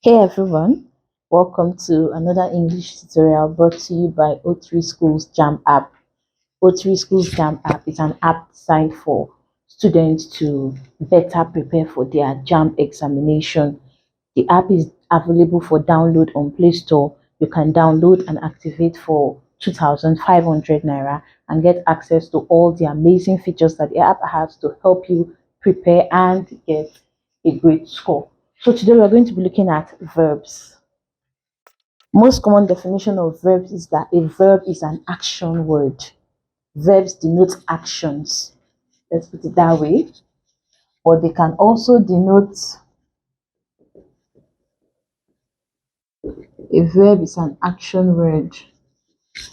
Hey everyone, welcome to another English tutorial brought to you by O3 Schools JAMB app. O3 Schools JAMB app is an app designed for students to better prepare for their JAMB examination. The app is available for download on Play Store. You can download and activate for 2,500 naira and get access to all the amazing features that the app has to help you prepare and get a great score. So today we're going to be looking at verbs. Most common definition of verbs is that a verb is an action word. Verbs denote actions. Let's put it that way. Or they can also denote, a verb is an action word.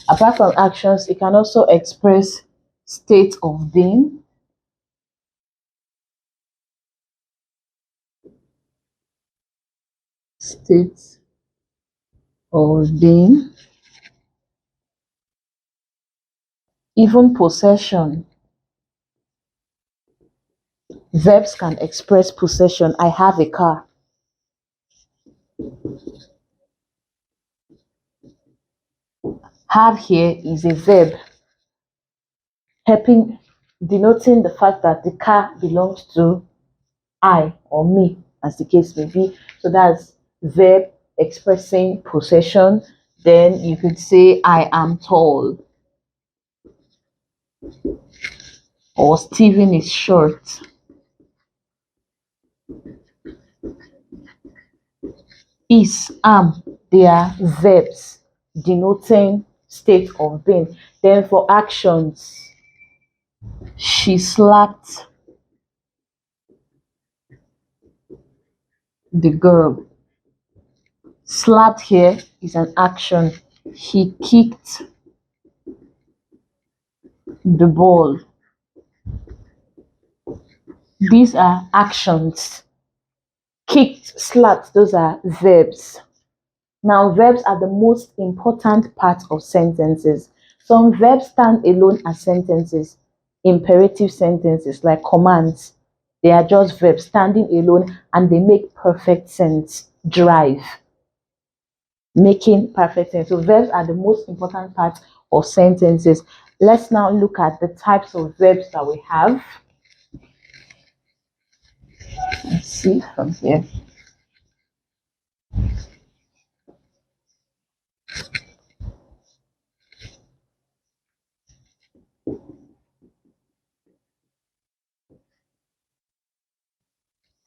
Apart from actions, it can also express state of being. State of being. Even possession. Verbs can express possession. I have a car. Have here is a verb helping denoting the fact that the car belongs to I or me, as the case may be. So that's verb expressing possession. Then you could say I am tall, or Stephen is short. Is, am, they are verbs denoting state of being. Then for actions, she slapped the girl. Slapped here is an action. He kicked the ball. These are actions. Kicked, slapped, those are verbs. Now, verbs are the most important part of sentences. Some verbs stand alone as sentences, imperative sentences like commands. They are just verbs standing alone and they make perfect sense. Drive, making perfect sense. So, verbs are the most important part of sentences. Let's now look at the types of verbs that we have. Let's see from here.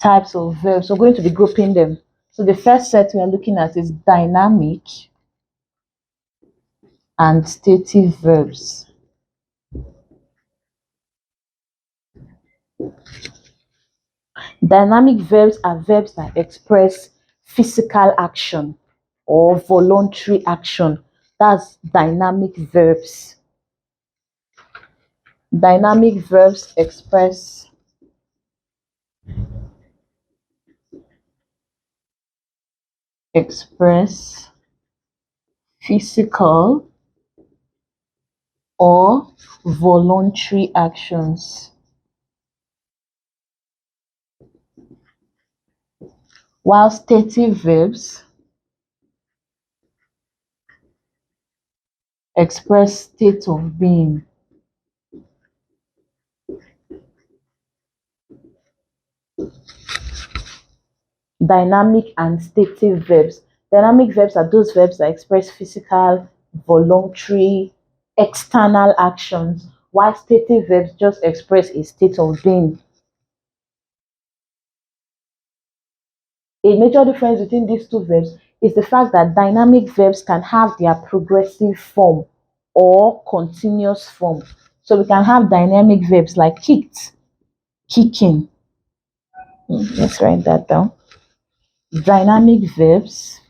Types of verbs. We're going to be grouping them. So the first set we are looking at is dynamic and stative verbs. Dynamic verbs are verbs that express physical action or voluntary action. That's dynamic verbs. Dynamic verbs express physical or voluntary actions. While stative verbs express state of being. Dynamic and stative verbs. Dynamic verbs are those verbs that express physical, voluntary, external actions, while stative verbs just express a state of being. A major difference between these two verbs is the fact that dynamic verbs can have their progressive form or continuous form. So we can have dynamic verbs like kicked, kicking. Let's write that down. Dynamic verbs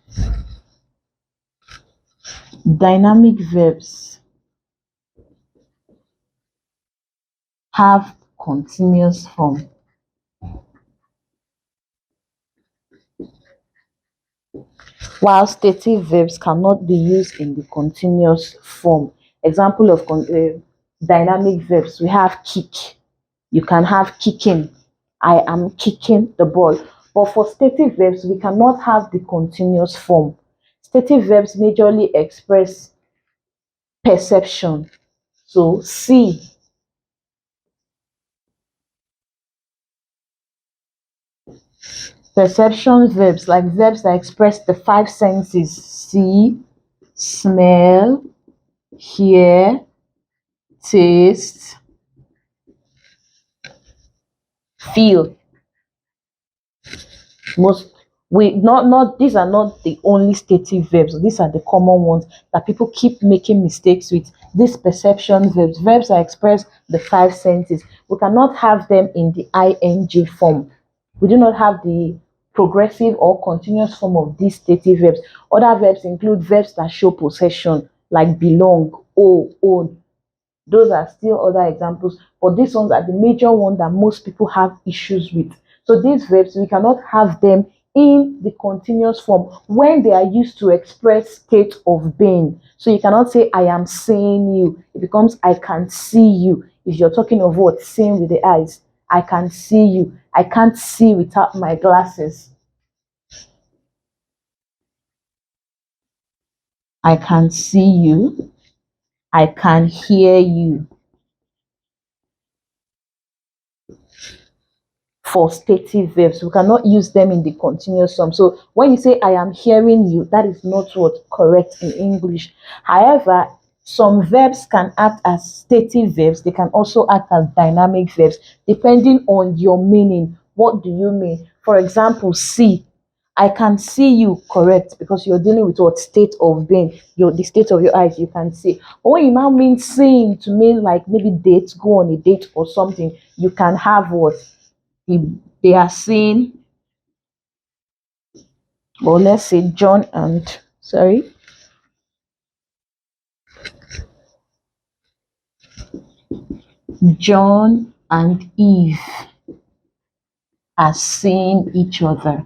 have continuous form. While stative verbs cannot be used in the continuous form. Example of dynamic verbs, we have kick. You can have kicking. I am kicking the ball. But for stative verbs, we cannot have the continuous form. Stative verbs majorly express perception. So see, perception verbs, like verbs that express the five senses: see, smell, hear, taste, feel. Most we not these are not the only stative verbs. These are the common ones that people keep making mistakes with. These perception verbs, verbs that express the five senses, we cannot have them in the ing form. We do not have the progressive or continuous form of these stative verbs. Other verbs include verbs that show possession, like belong, owe, own. Those are still other examples, but these ones are the major ones that most people have issues with. So these verbs, we cannot have them in the continuous form when they are used to express state of being. So you cannot say I am seeing you. It becomes I can see you. If you're talking of what? Seeing with the eyes. I can see you. I can't see without my glasses. I can see you. I can hear you. For stative verbs, we cannot use them in the continuous form. So when you say I am hearing you, that is not what correct in English. However, some verbs can act as stative verbs. They can also act as dynamic verbs depending on your meaning. What do you mean? For example, see. I can see you, correct, because you're dealing with what state of being, your the state of your eyes, you can see. But when you now mean seeing to mean like maybe date, go on a date or something, you can have what if they are seeing, or let's say John and Eve are seeing each other.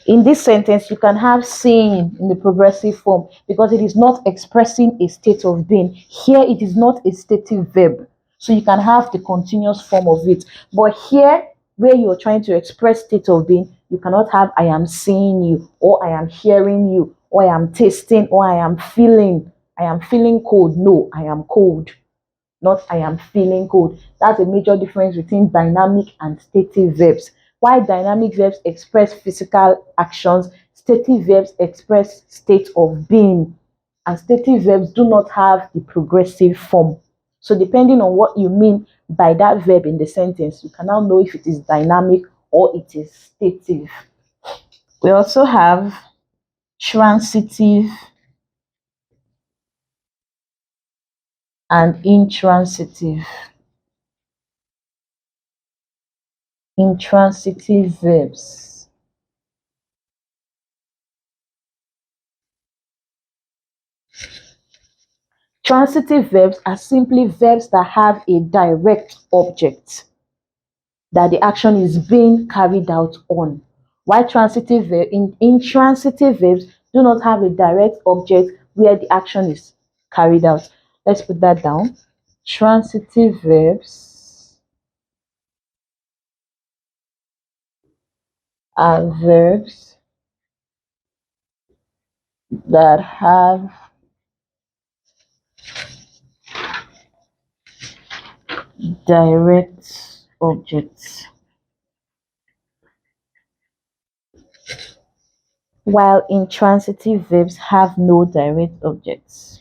In this sentence, you can have seeing in the progressive form because it is not expressing a state of being. Here, it is not a stative verb. So you can have the continuous form of it. But here, where you're trying to express state of being, you cannot have I am seeing you, or I am hearing you, or I am tasting, or I am feeling. I am feeling cold. No, I am cold, not I am feeling cold. That's a major difference between dynamic and stative verbs. While dynamic verbs express physical actions, stative verbs express state of being. And stative verbs do not have the progressive form. So depending on what you mean by that verb in the sentence, you can now know if it is dynamic or it is stative. We also have transitive and intransitive. Intransitive verbs. Transitive verbs are simply verbs that have a direct object that the action is being carried out on. While intransitive verbs do not have a direct object where the action is carried out. Let's put that down. Transitive verbs are verbs that have direct objects, while intransitive verbs have no direct objects.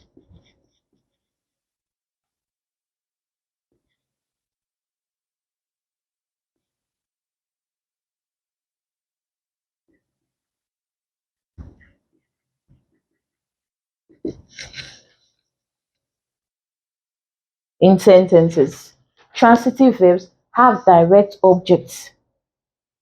In sentences, transitive verbs have direct objects.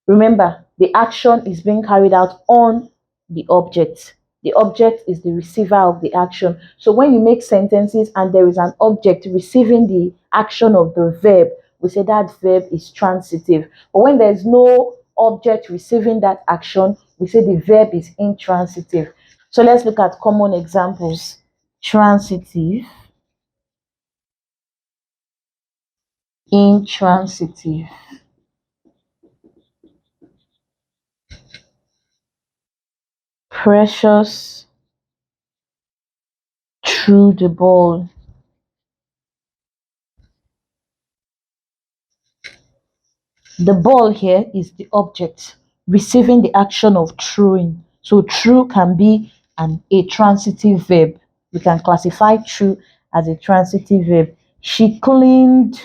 Remember, the action is being carried out on the object. The object is the receiver of the action. So when you make sentences and there is an object receiving the action of the verb, we say that verb is transitive. But when there is no object receiving that action, we say the verb is intransitive. So let's look at common examples. Transitive, intransitive. Precious threw the ball. The ball here is the object receiving the action of throwing. So throw can be a transitive verb. We can classify throw as a transitive verb. She cleaned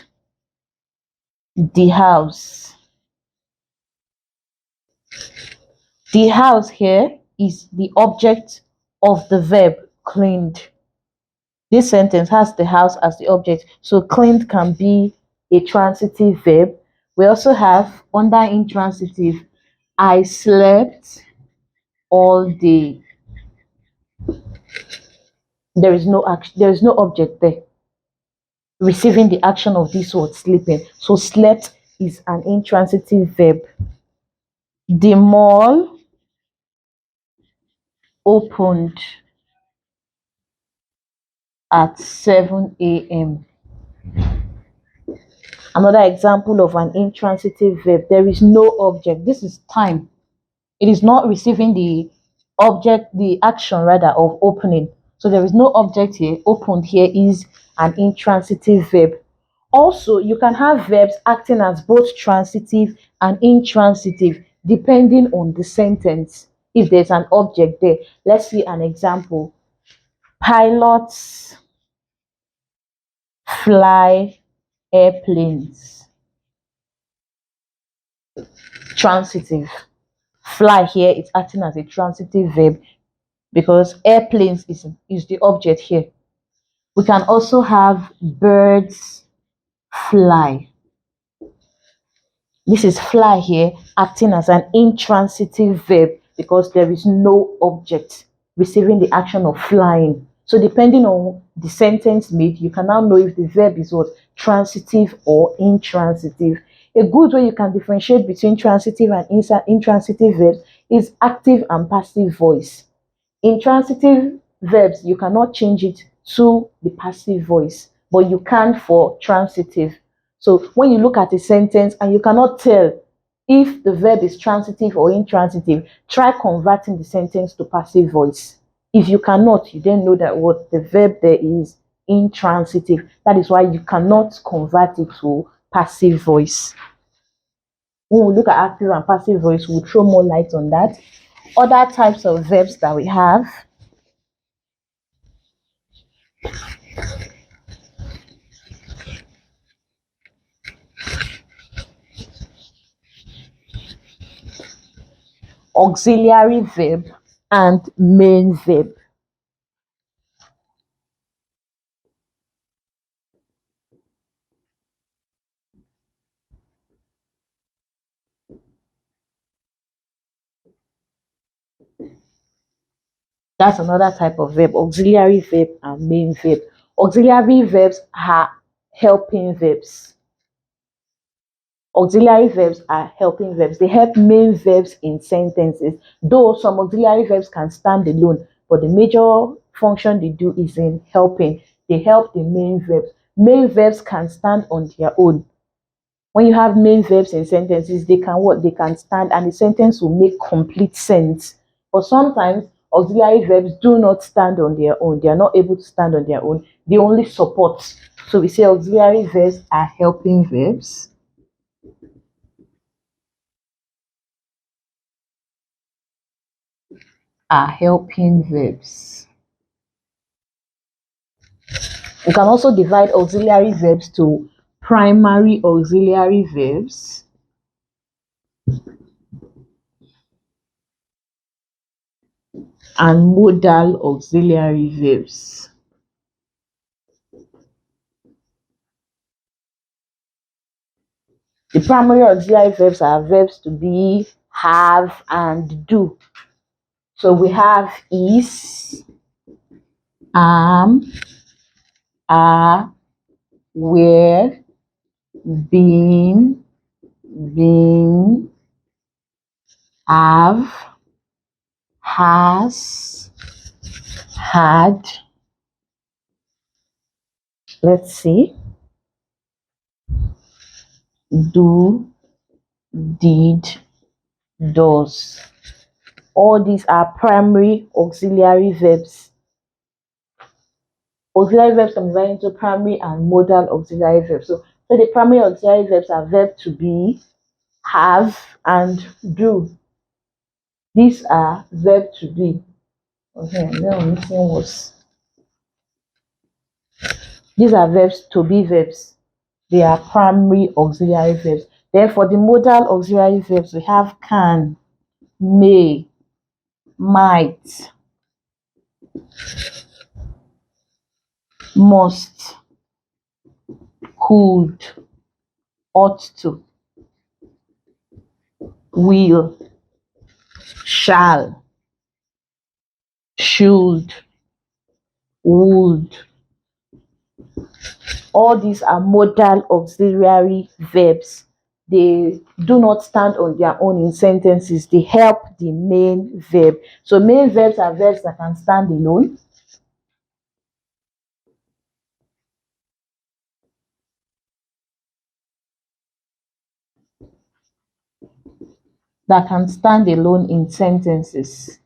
the house. The house here is the object of the verb cleaned. This sentence has the house as the object, so cleaned can be a transitive verb. We also have under intransitive, I slept all day. There is no action, there is no object there receiving the action of this word sleeping. So slept is an intransitive verb. The mall opened at 7 a.m. Another example of an intransitive verb. There is no object. This is time. It is not receiving the action rather of opening. So there is no object here. Opened here is an intransitive verb. Also, you can have verbs acting as both transitive and intransitive depending on the sentence. If there's an object there, let's see an example. Pilots fly airplanes. Transitive. Fly here is acting as a transitive verb because airplanes is the object here. We can also have birds fly. This is fly here acting as an intransitive verb because there is no object receiving the action of flying. So depending on the sentence made, you can now know if the verb is what? Transitive or intransitive. A good way you can differentiate between transitive and intransitive verbs is active and passive voice. In transitive verbs, you cannot change it to the passive voice, but you can for transitive. So when you look at a sentence and you cannot tell if the verb is transitive or intransitive, try converting the sentence to passive voice. If you cannot, you then know that what the verb there is intransitive. That is why you cannot convert it to passive voice. When we look at active and passive voice, we'll throw more light on that. Other types of verbs that we have: auxiliary verb and main verb. That's another type of verb, auxiliary verb and main verb. Auxiliary verbs are helping verbs. Auxiliary verbs are helping verbs. They help main verbs in sentences. Though some auxiliary verbs can stand alone, but the major function they do is in helping. They help the main verbs. Main verbs can stand on their own. When you have main verbs in sentences, they can what? They can stand and the sentence will make complete sense. But sometimes auxiliary verbs do not stand on their own. They are not able to stand on their own. They only support. So we say auxiliary verbs are helping verbs. Are helping verbs. We can also divide auxiliary verbs to primary auxiliary verbs and modal auxiliary verbs. The primary auxiliary verbs are verbs to be, have, and do. So we have is, am, are, were, been, have, has, had. Let's see. do, did, does. All these are primary auxiliary verbs. Auxiliary verbs can be divided into primary and modal auxiliary verbs. So the primary auxiliary verbs are verb to be, have, and do. These are verb to be. Okay, and then I'm missing was. These are verbs to be verbs. They are primary auxiliary verbs. Then for the modal auxiliary verbs, we have can, may, might, must, could, ought to, will, shall, should, would. All these are modal auxiliary verbs. They do not stand on their own in sentences. They help the main verb. So main verbs are verbs that can stand alone. That can stand alone in sentences.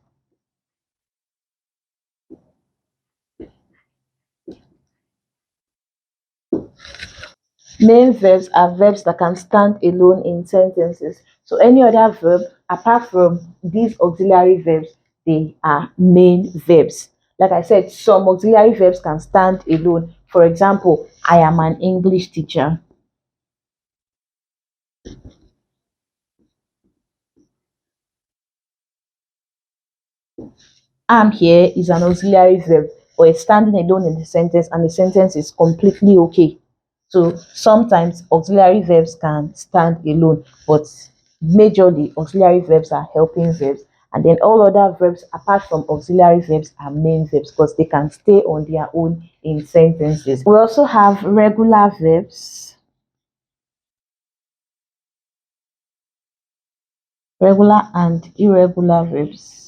Main verbs are verbs that can stand alone in sentences. So any other verb apart from these auxiliary verbs, they are main verbs. Like I said, some auxiliary verbs can stand alone. For example, I am an English teacher. Am here is an auxiliary verb, but it's standing alone in the sentence, and the sentence is completely okay. So sometimes auxiliary verbs can stand alone, but majorly auxiliary verbs are helping verbs. And then all other verbs apart from auxiliary verbs are main verbs because they can stay on their own in sentences. We also have regular verbs, regular and irregular verbs.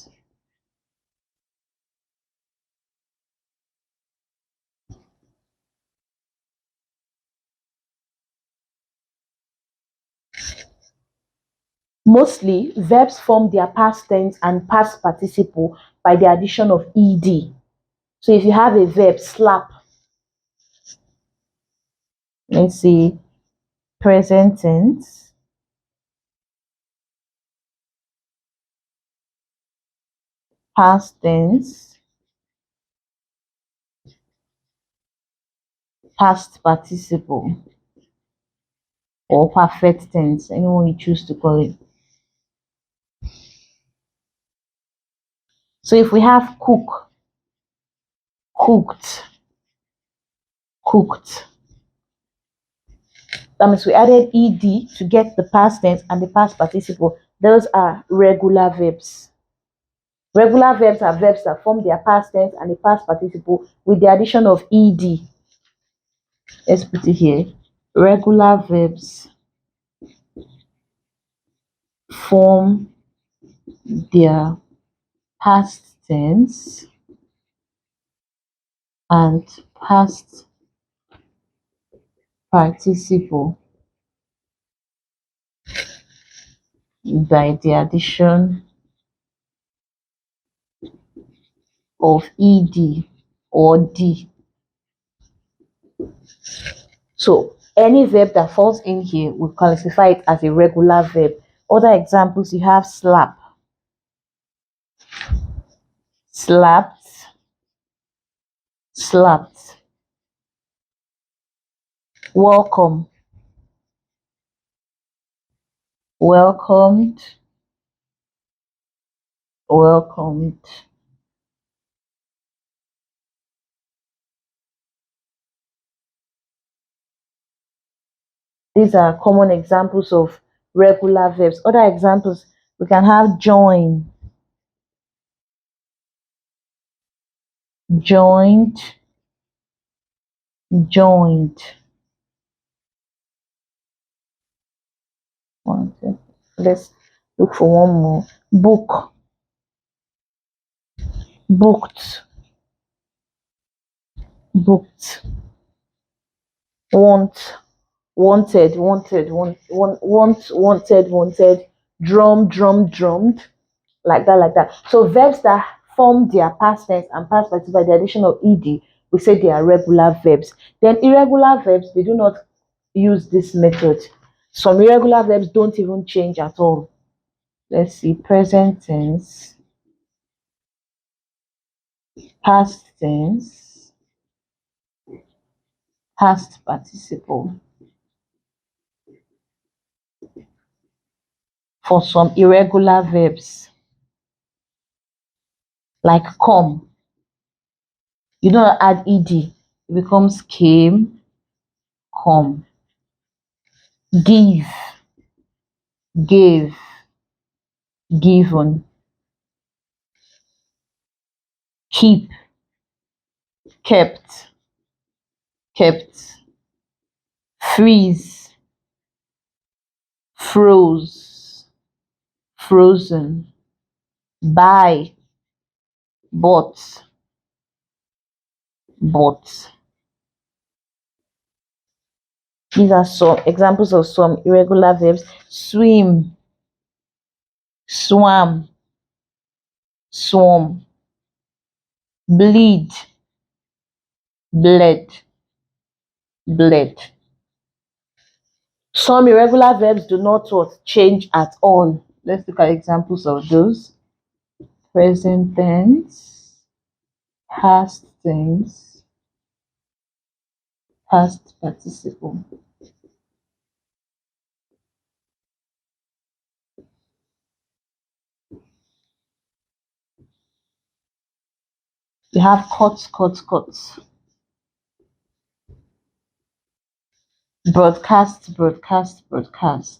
Mostly, verbs form their past tense and past participle by the addition of ed. So if you have a verb slap, let's see, present tense, past tense, past participle, or perfect tense, anyone you choose to call it. So if we have cook, cooked, cooked, that means we added ed to get the past tense and the past participle. Those are regular verbs. Regular verbs are verbs that form their past tense and the past participle with the addition of ed. Let's put it here. Regular verbs form their past tense and past participle by the addition of ed or d. So any verb that falls in here, we classify it as a regular verb. Other examples, you have slap, slapped, slapped, welcome, welcomed, welcomed. These are common examples of regular verbs. Other examples, we can have join, joined, joined. One, two. Let's look for one more. Book, booked, booked. Want, wanted, wanted, wanted, drum, drummed, like that, like that. So verbs that form their past tense and past participle by the addition of ed, we say they are regular verbs. Then irregular verbs, they do not use this method. Some irregular verbs don't even change at all. Let's see, present tense, past tense, past participle. For some irregular verbs, like come, you don't add ed, it becomes came, come. Give, gave, given. Keep, kept, kept. Freeze, froze, frozen. Buy, bought, bought. These are some examples of some irregular verbs. Swim, swam, swam. Bleed, bled, bled. Some irregular verbs do not what, change at all. Let's look at examples of those. Present tense, past tense, past participle. We have cut, cut, cut. Broadcast, broadcast, broadcast.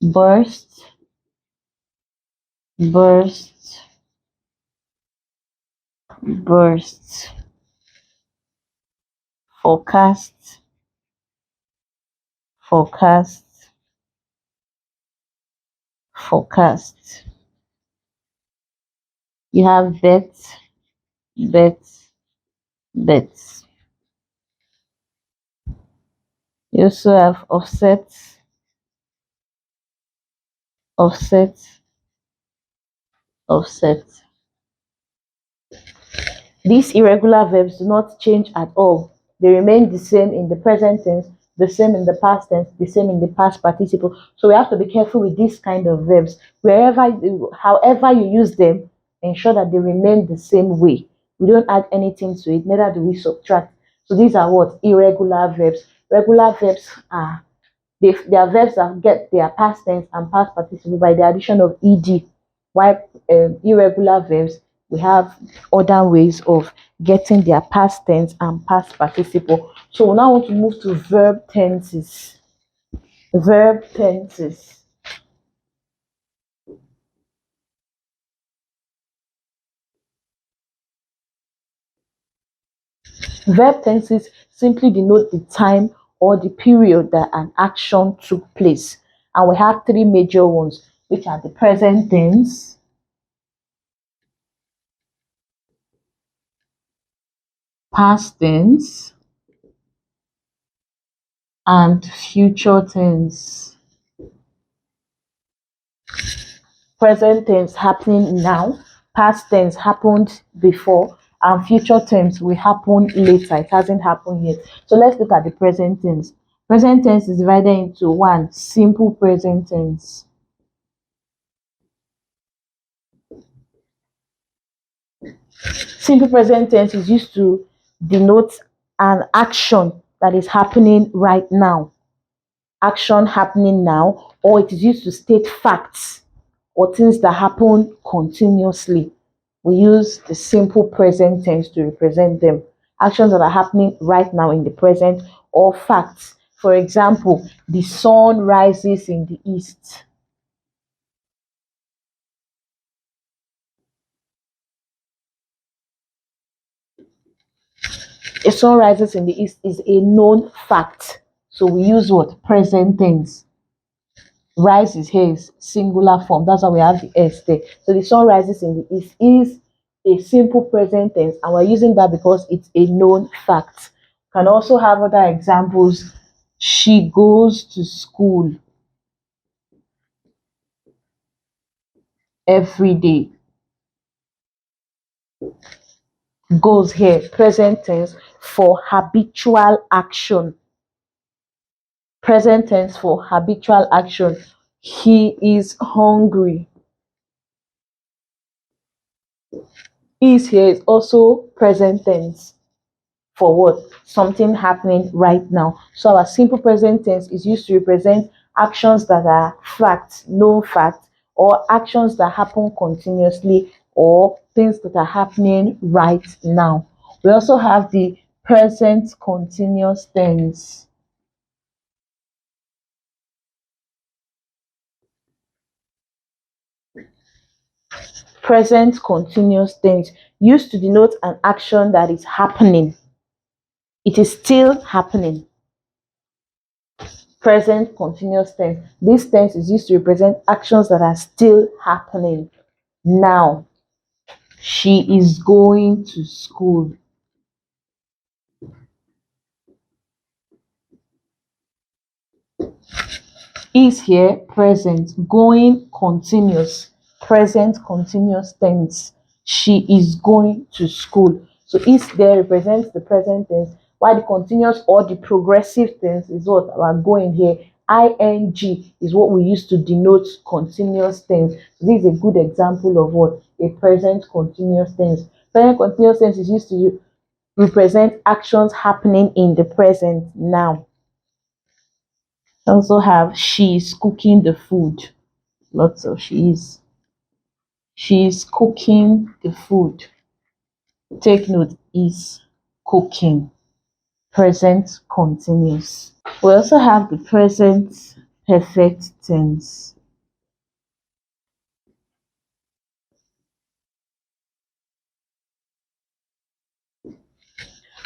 Burst, burst, burst. Forecast, forecast, forecast. You have bet, bet, bet. You also have offset, offset, offset. These irregular verbs do not change at all. They remain the same in the present tense, the same in the past tense, the same in the past participle. So we have to be careful with this kind of verbs. However you use them, ensure that they remain the same way. We don't add anything to it, neither do we subtract. So these are what? Irregular verbs. Regular verbs are they are verbs that get their past tense and past participle by the addition of ed. While irregular verbs, we have other ways of getting their past tense and past participle. So we now want to move to verb tenses. Verb tenses. Verb tenses simply denote the time or the period that an action took place. And we have three major ones, which are the present tense, past tense, and future tense. Present tense happening now, past tense happened before, and future tense will happen later. It hasn't happened yet. So let's look at the present tense. Present tense is divided into one, simple present tense. Simple present tense is used to denote an action that is happening right now. Action happening now, or it is used to state facts or things that happen continuously. We use the simple present tense to represent them. Actions that are happening right now in the present, or facts. For example, the sun rises in the east. The sun rises in the east is a known fact. So we use what? Present tense. Rises here is singular form. That's why we have the S there. So the sun rises in the east is a simple present tense, and we're using that because it's a known fact. Can also have other examples. She goes to school every day. Goes here, present tense for habitual action. Present tense for habitual action. He is hungry. Is here is also present tense for what? Something happening right now. So our simple present tense is used to represent actions that are facts, known facts, or actions that happen continuously, or things that are happening right now. We also have the present continuous tense. Present continuous tense used to denote an action that is happening. It is still happening. Present continuous tense. This tense is used to represent actions that are still happening now. She is going to school. Is here present. Going continuous. Present continuous tense. She is going to school. So is there represents the present tense, while the continuous or the progressive tense is what we're going here. Ing is what we use to denote continuous tense. So this is a good example of what a present continuous tense. Present continuous tense is used to represent actions happening in the present now. Also have she's cooking the food. Lots of she's. She's cooking the food. Take note, is cooking. Present continuous. We also have the present perfect tense.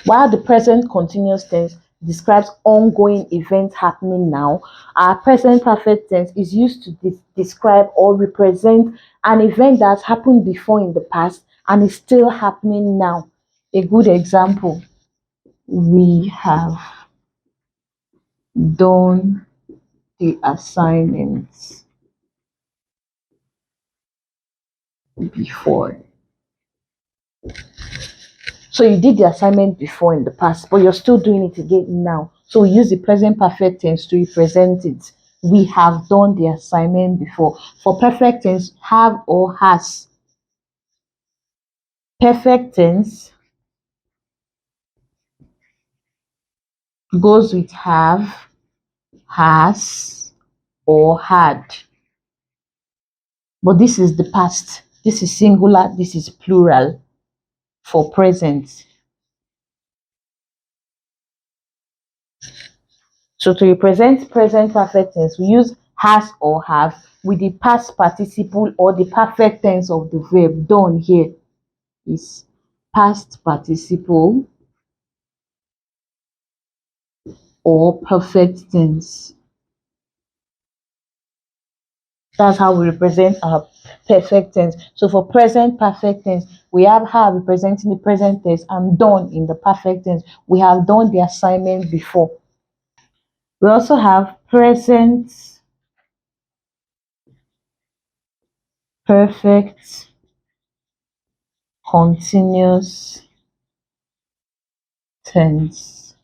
While the present continuous tense describes ongoing events happening now, our present perfect tense is used to describe or represent an event that's happened before in the past and is still happening now. A good example, we have done the assignments before. So you did the assignment before in the past, but you're still doing it again now. So we use the present perfect tense to represent it. We have done the assignment before. For perfect tense, have or has. Perfect tense goes with have, has, or had. But this is the past. This is singular, this is plural for present. So to represent present perfect tense, we use has or have with the past participle or the perfect tense of the verb. Done here is past participle or perfect tense. That's how we represent our perfect tense. So for present perfect tense, we have representing the present tense and done in the perfect tense. We have done the assignment before. We also have present perfect continuous tense.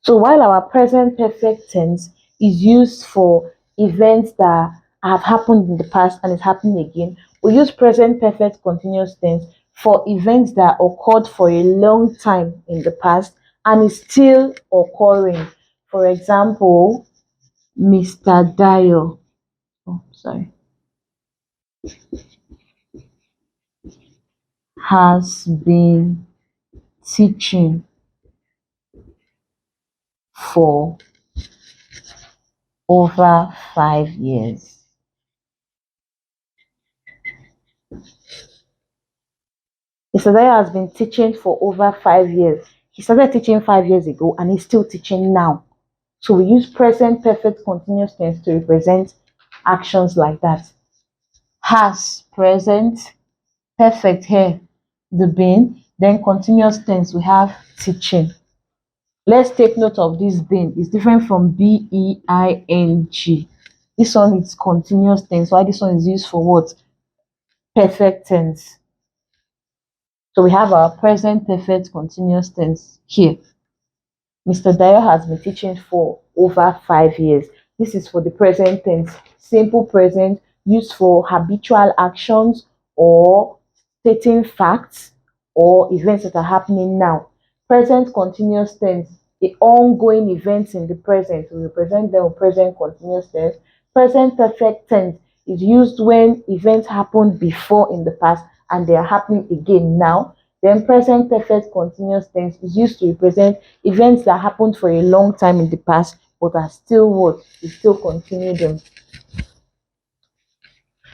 So while our present perfect tense is used for events that have happened in the past and is happening again, we use present perfect continuous tense for events that occurred for a long time in the past and is still occurring. For example, Mr. Dio, has been teaching for over 5 years. Mr. Daya has been teaching for over 5 years. He started teaching 5 years ago and he's still teaching now. So we use present perfect continuous tense to represent actions like that. Has, present, perfect here, the been, then continuous tense, we have teaching. Let's take note of this been. It's different from B-E-I-N-G. This one is continuous tense, while this one is used for what? Perfect tense. So we have our present perfect continuous tense here. Mr. Dayo has been teaching for over 5 years. This is for the present tense, simple present, used for habitual actions or stating facts or events that are happening now. Present continuous tense, the ongoing events in the present, we represent them with present continuous tense. Present perfect tense is used when events happened before in the past and they are happening again now. Then present perfect continuous tense is used to represent events that happened for a long time in the past but are still what? We still continue them.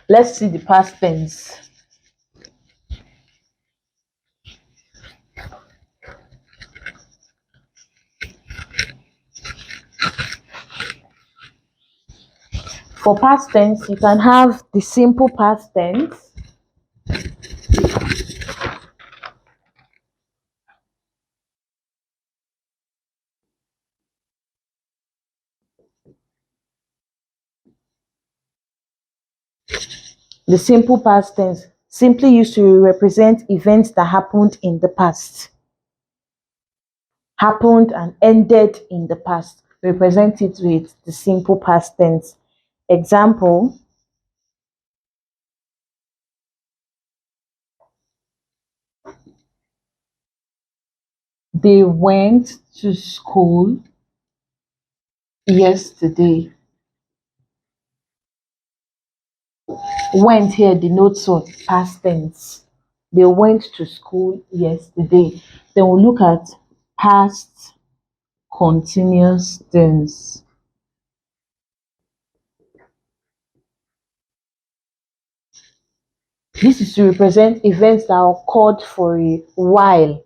Let's see the past tense. For past tense, you can have the simple past tense, the simple past tense, simply used to represent events that happened in the past. Happened and ended in the past. Represent it with the simple past tense. Example, they went to school yesterday. Went here denotes what? Past tense. They went to school yesterday. Then we'll look at past continuous tense. This is to represent events that occurred for a while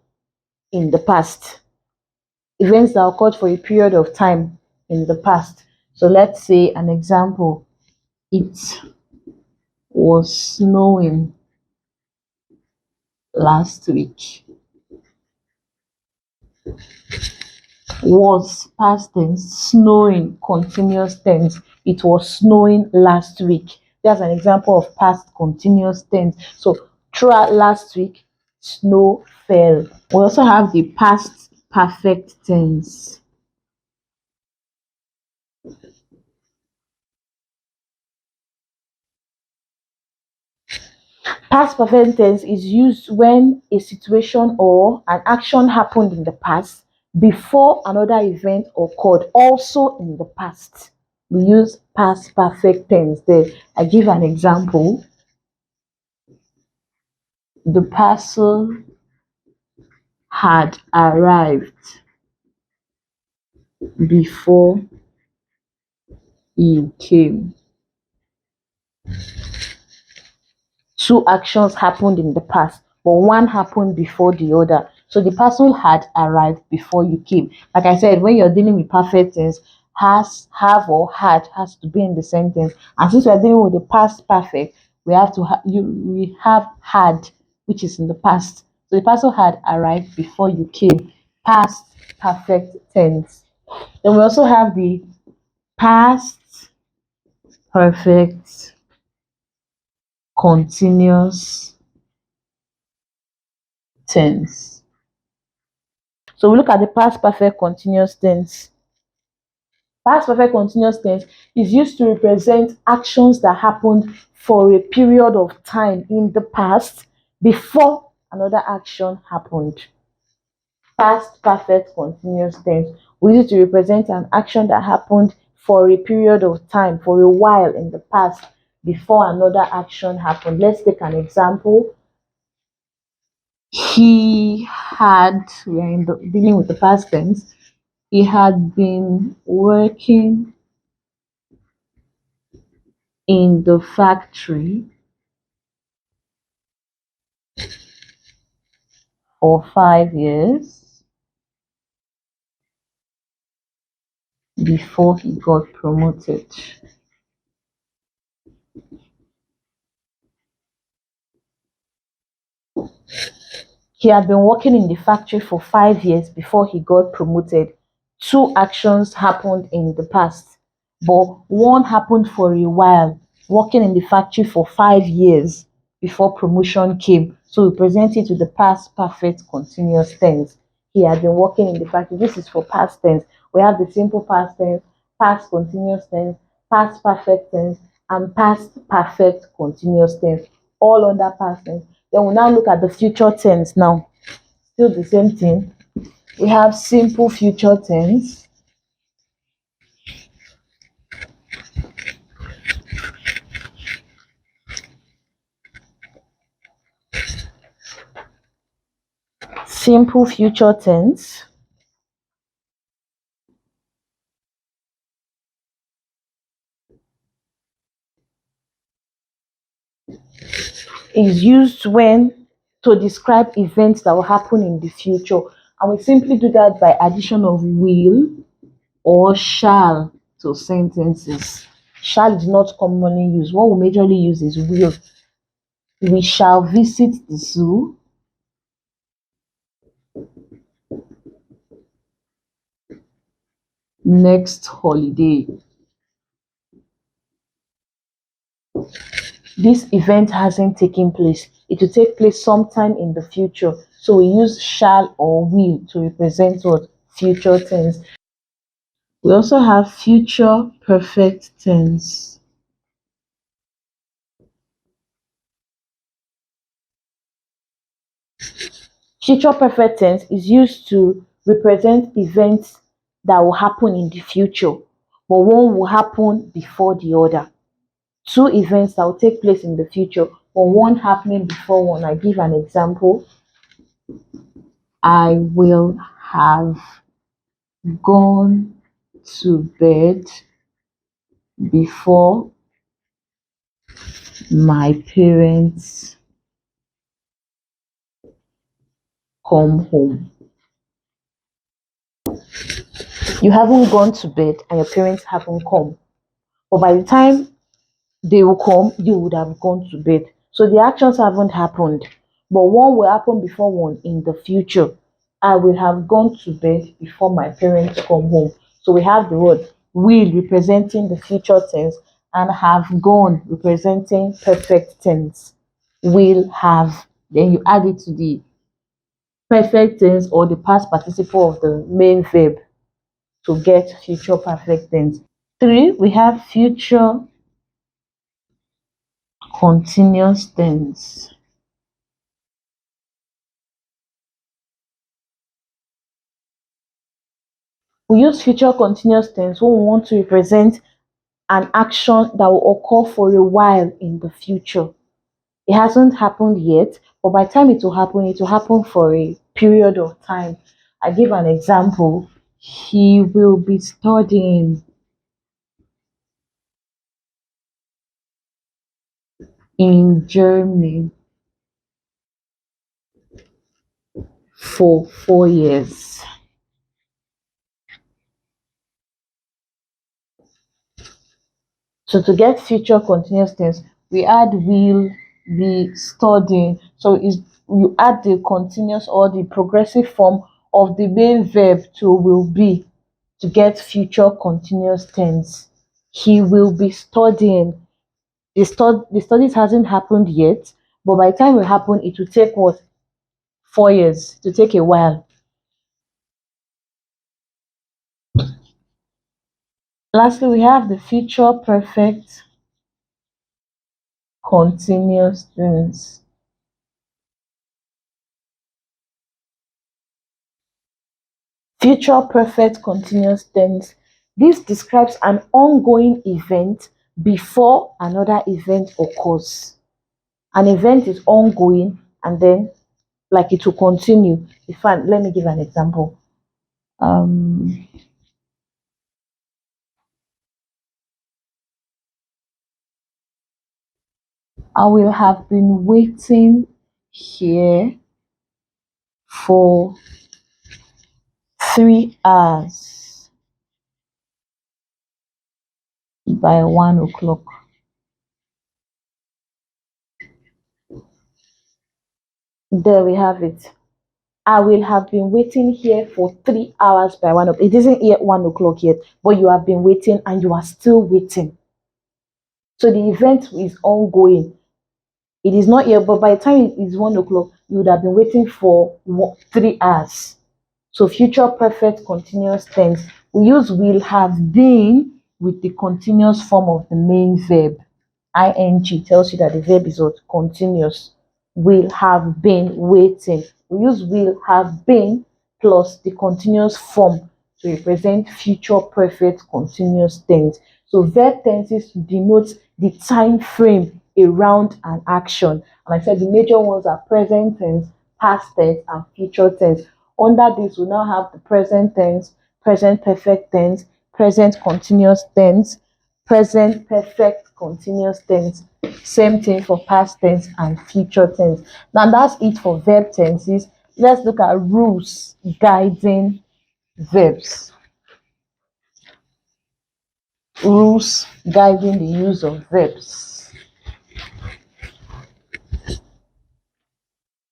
in the past. Events that occurred for a period of time in the past. So let's say an example. It was snowing last week. Was past tense, snowing continuous tense. It was snowing last week. That's an example of past continuous tense. So throughout last week, snow fell. We also have the past perfect tense. Past perfect tense is used when a situation or an action happened in the past before another event occurred also in the past. We use past perfect tense there. I give an example. The parcel had arrived before you came. Two actions happened in the past, but one happened before the other. So the parcel had arrived before you came. Like I said, when you're dealing with perfect tense, has, have, or had has to be in the sentence. And since we're dealing with the past perfect, we have to we have had, which is in the past. So the parcel had arrived before you came. Past perfect tense. Then we also have the past perfect continuous tense. So we look at the past perfect continuous tense. Past perfect continuous tense is used to represent actions that happened for a period of time in the past before another action happened. Past perfect continuous tense, we use it to represent an action that happened for a period of time, for a while in the past before another action happened. Let's take an example. He had, we are dealing with the past tense, he had been working in the factory for 5 years before he got promoted. He had been working in the factory for 5 years before he got promoted. Two actions happened in the past, but one happened for a while, working in the factory for 5 years before promotion came. So we present it with the past perfect continuous tense. He had been working in the factory. This is for past tense. We have the simple past tense, past continuous tense, past perfect tense, and past perfect continuous tense, all under past tense. Then we now look at the future tense now. Still the same thing. We have simple future tense, simple future tense is used when to describe events that will happen in the future. And we simply do that by addition of will or shall to sentences. Shall is not commonly used. What we majorly use is will. We shall visit the zoo. Next holiday. This event hasn't taken place. It will take place sometime in the future. So we use shall or will to represent what? Future tense. We also have future perfect tense. Future perfect tense is used to represent events that will happen in the future, but one will happen before the other. Two events that will take place in the future, but one happening before one. I give an example. I will have gone to bed before my parents come home. You haven't gone to bed and your parents haven't come. But by the time they will come, you would have gone to bed. So the actions haven't happened, but one will happen before one in the future. I will have gone to bed before my parents come home. So we have the word will representing the future tense and have gone representing perfect tense. Will have, then you add it to the perfect tense or the past participle of the main verb to get future perfect tense. Three, we have future continuous tense. We use future continuous tense when we want to represent an action that will occur for a while in the future. It hasn't happened yet, but by the time it will happen for a period of time. I give an example. He will be studying in Germany for 4 years. So to get future continuous tense, we add will be studying. So is you add the continuous or the progressive form of the main verb to will be to get future continuous tense. He will be studying. The studies hasn't happened yet, but by the time it happen, it will take what? 4 years. To take a while. Lastly, we have the future perfect continuous tense. Future perfect continuous tense. This describes an ongoing event before another event occurs. An event is ongoing and then like it will continue. In fact, let me give an example. Um, I will have been waiting here for 3 hours. by 1 o'clock. There we have it. I will have been waiting here for 3 hours by 1 o'clock. It isn't yet 1 o'clock yet, but you have been waiting and you are still waiting. So the event is ongoing. It is not yet, but by the time it is 1 o'clock, you would have been waiting for 3 hours. So future perfect continuous tense. We use will have been with the continuous form of the main verb. Ing tells you that the verb is what? Continuous. Will have been waiting. We use will have been plus the continuous form to represent future perfect continuous tense. So verb tenses denote the time frame around an action. And I said the major ones are present tense, past tense, and future tense. Under this, we now have the present tense, present perfect tense, present continuous tense, present perfect continuous tense. Same thing for past tense and future tense. Now that's it for verb tenses. Let's look at rules guiding verbs. Rules guiding the use of verbs.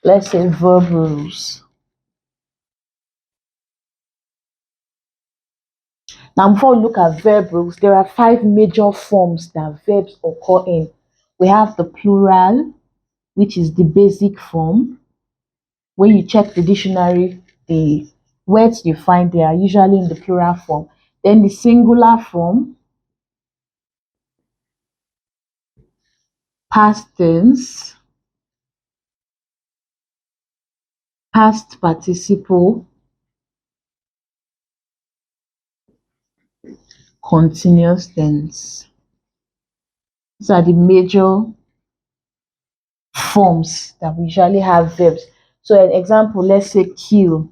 Let's say verb rules. Now, before we look at verb rules, there are 5 major forms that verbs occur in. We have the plural, which is the basic form. When you check the dictionary, the words you find there are usually in the plural form. Then the singular form, past tense, past participle, continuous tense. These are the major forms that we usually have verbs. So an example, let's say kill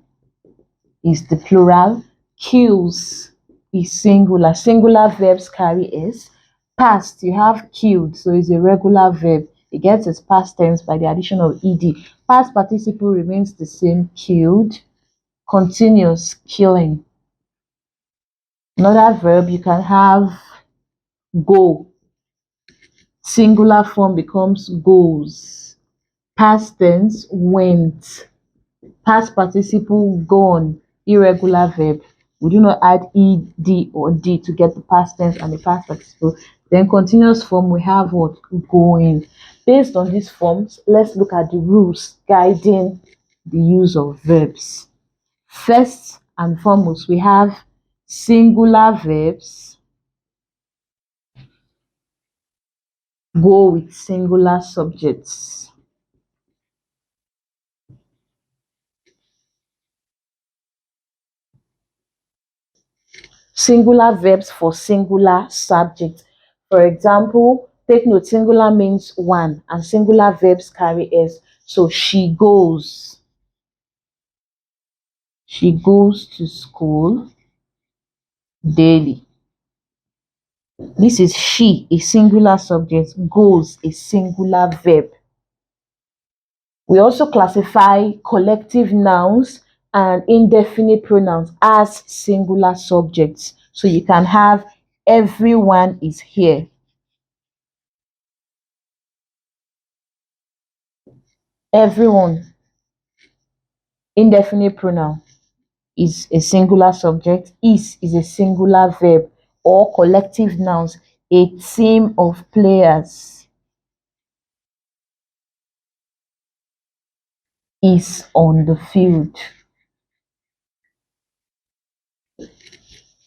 is the plural, kills is singular. Singular verbs carry s. Past, you have killed, so it's a regular verb. It gets its past tense by the addition of ed. Past participle remains the same, killed. Continuous, killing. Another verb, you can have go. Singular form becomes goes. Past tense, went. Past participle, gone. Irregular verb. We do not add ed or d to get the past tense and the past participle. Then continuous form, we have what? Going. Based on these forms, let's look at the rules guiding the use of verbs. First and foremost, we have singular verbs go with singular subjects. Singular verbs for singular subject. For example, take note, singular means one and singular verbs carry s. So she goes. She goes to school daily. This is she, a singular subject, goes, a singular verb. We also classify collective nouns and indefinite pronouns as singular subjects. So you can have everyone is here. Everyone, indefinite pronoun, is a singular subject, is a singular verb, or collective nouns, a team of players is on the field.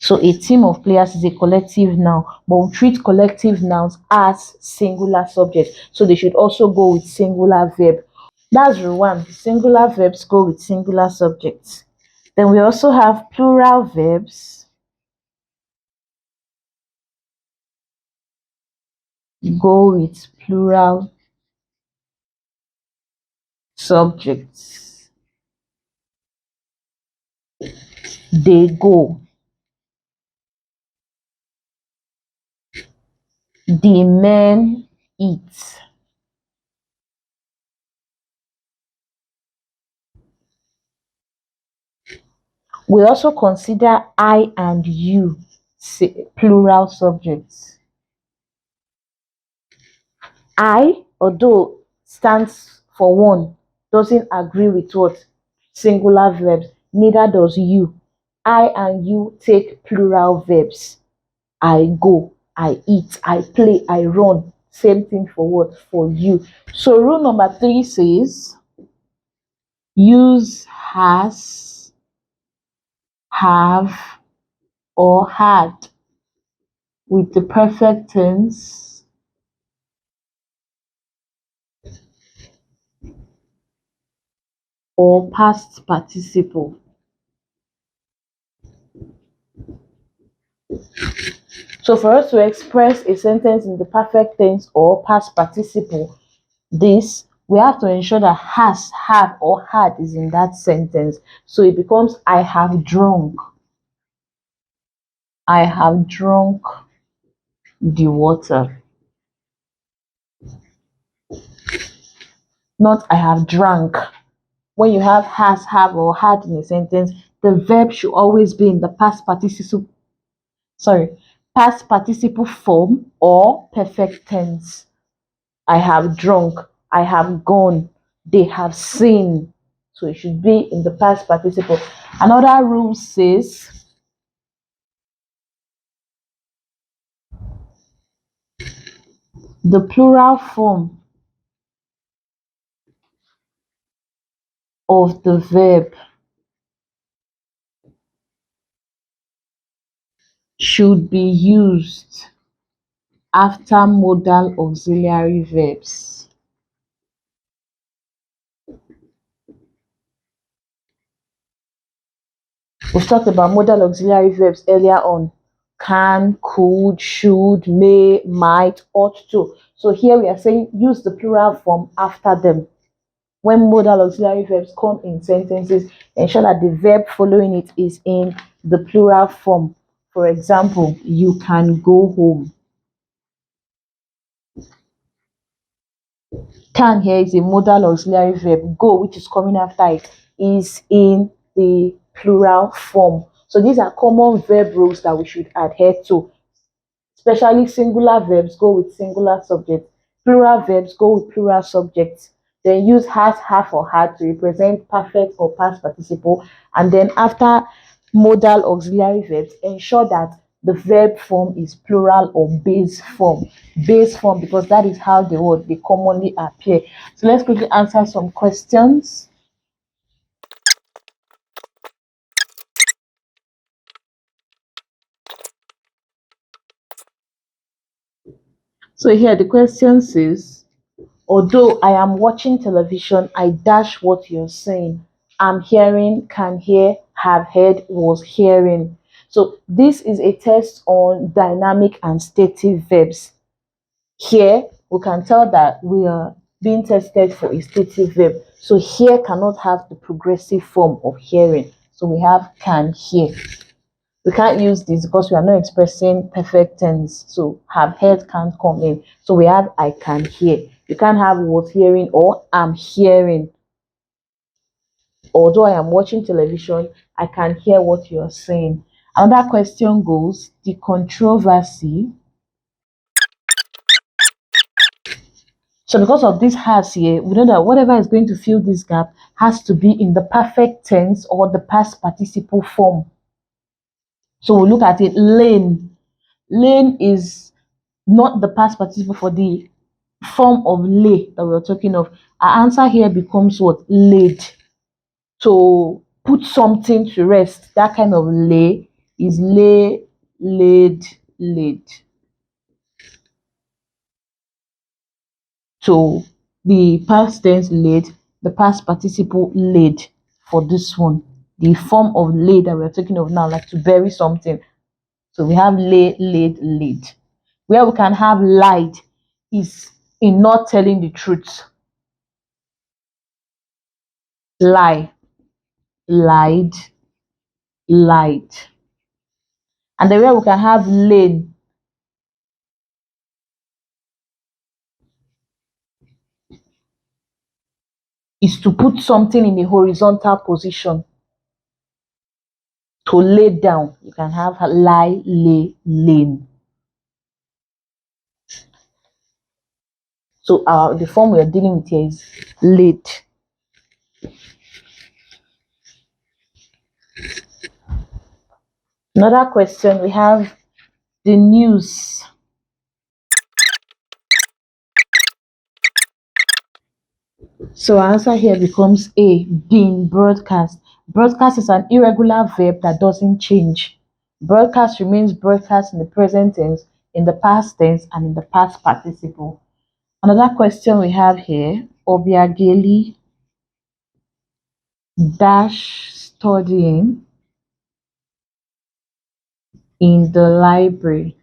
So a team of players is a collective noun, but we treat collective nouns as singular subjects. So they should also go with singular verb. That's rule one. Singular verbs go with singular subjects. Then we also have plural verbs go with plural subjects. They go. The men eat. We also consider I and you plural subjects. I, although stands for one, doesn't agree with what? Singular verbs. Neither does you. I and you take plural verbs. I go, I eat, I play, I run. Same thing for what? For you. So rule number 3 says use has, have, or had with the perfect tense or past participle. So for us to express a sentence in the perfect tense or past participle, this we have to ensure that has, have, or had is in that sentence. So it becomes I have drunk. I have drunk the water. Not I have drank. When you have has, have, or had in a sentence, the verb should always be in the past participle form or perfect tense. I have drunk, I have gone, they have seen. So it should be in the past participle. Another rule says the plural form of the verb should be used after modal auxiliary verbs. We've talked about modal auxiliary verbs earlier on. Can, could, should, may, might, ought to. So here we are saying use the plural form after them. When modal auxiliary verbs come in sentences, ensure that the verb following it is in the plural form. For example, you can go home. Can here is a modal auxiliary verb. Go, which is coming after it, is in the plural form. So these are common verb rules that we should adhere to. Especially singular verbs go with singular subjects. Plural verbs go with plural subjects. Then use has, have, or had to represent perfect or past participle. And then after modal auxiliary verbs, ensure that the verb form is plural or base form. Base form because that is how they commonly appear. So let's quickly answer some questions. So here the question says, although I am watching television, I dash what you're saying. I'm hearing, can hear, have heard, was hearing. So this is a test on dynamic and stative verbs. Here, we can tell that we are being tested for a stative verb. So here cannot have the progressive form of hearing. So we have can hear. We can't use this because we are not expressing perfect tense. So have heard can't come in. So we have I can hear. You can't have was hearing or I'm hearing. Although I am watching television, I can hear what you are saying. Another question goes the controversy. So because of this has here, we know that whatever is going to fill this gap has to be in the perfect tense or the past participle form. So we look at it. Lane. Lane is not the past participle for the form of lay that we are talking of. Our answer here becomes what? Laid. To put something to rest. That kind of lay is lay, laid, laid. So the past tense laid, the past participle laid for this one. The form of lay that we're talking of now, like to bury something. So we have lay, laid, laid. Where we can have lied is in not telling the truth. Lie, lied, lied. And the way we can have laid is to put something in a horizontal position. To lay down, you can have lie, lay, lane. So the form we are dealing with here is laid. Another question, we have the news. So our answer here becomes A, being broadcast. Broadcast is an irregular verb that doesn't change. Broadcast remains broadcast in the present tense, in the past tense, and in the past participle. Another question we have here, Obiageli dash studying in the library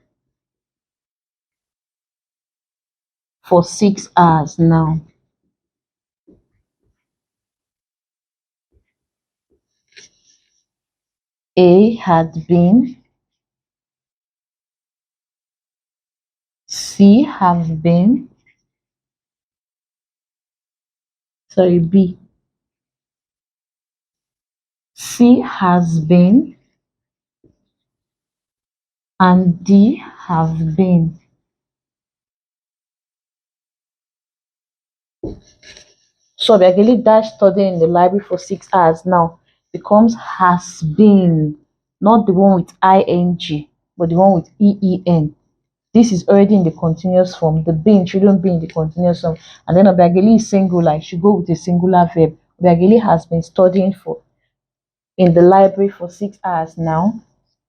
for 6 hours now. A had been, C have been, sorry, B. C has been and D have been. So Obiageli dash studying in the library for 6 hours now becomes has been, not the one with ing, but the one with EEN. This is already in the continuous form. The been shouldn't be in the continuous form. And then Obiageli is singular. It should go with a singular verb. Obiageli has been studying in the library for 6 hours now.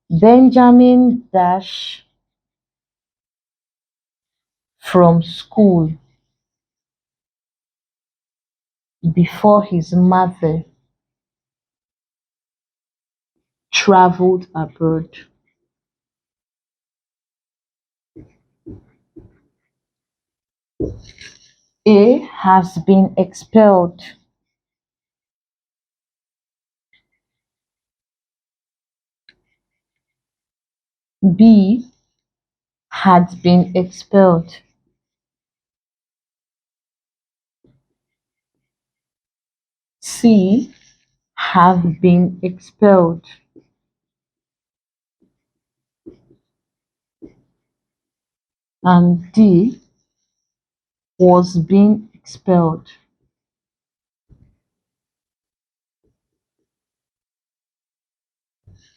Benjamin dash from school before his mother traveled abroad. A has been expelled. B had been expelled. C have been expelled. And D was being expelled.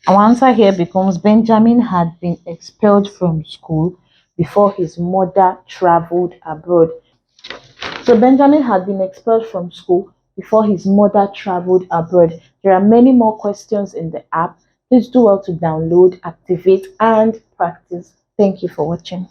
Our answer here becomes Benjamin had been expelled from school before his mother traveled abroad. So Benjamin had been expelled from school before his mother traveled abroad. There are many more questions in the app. Please do well to download, activate, and practice. Thank you for watching.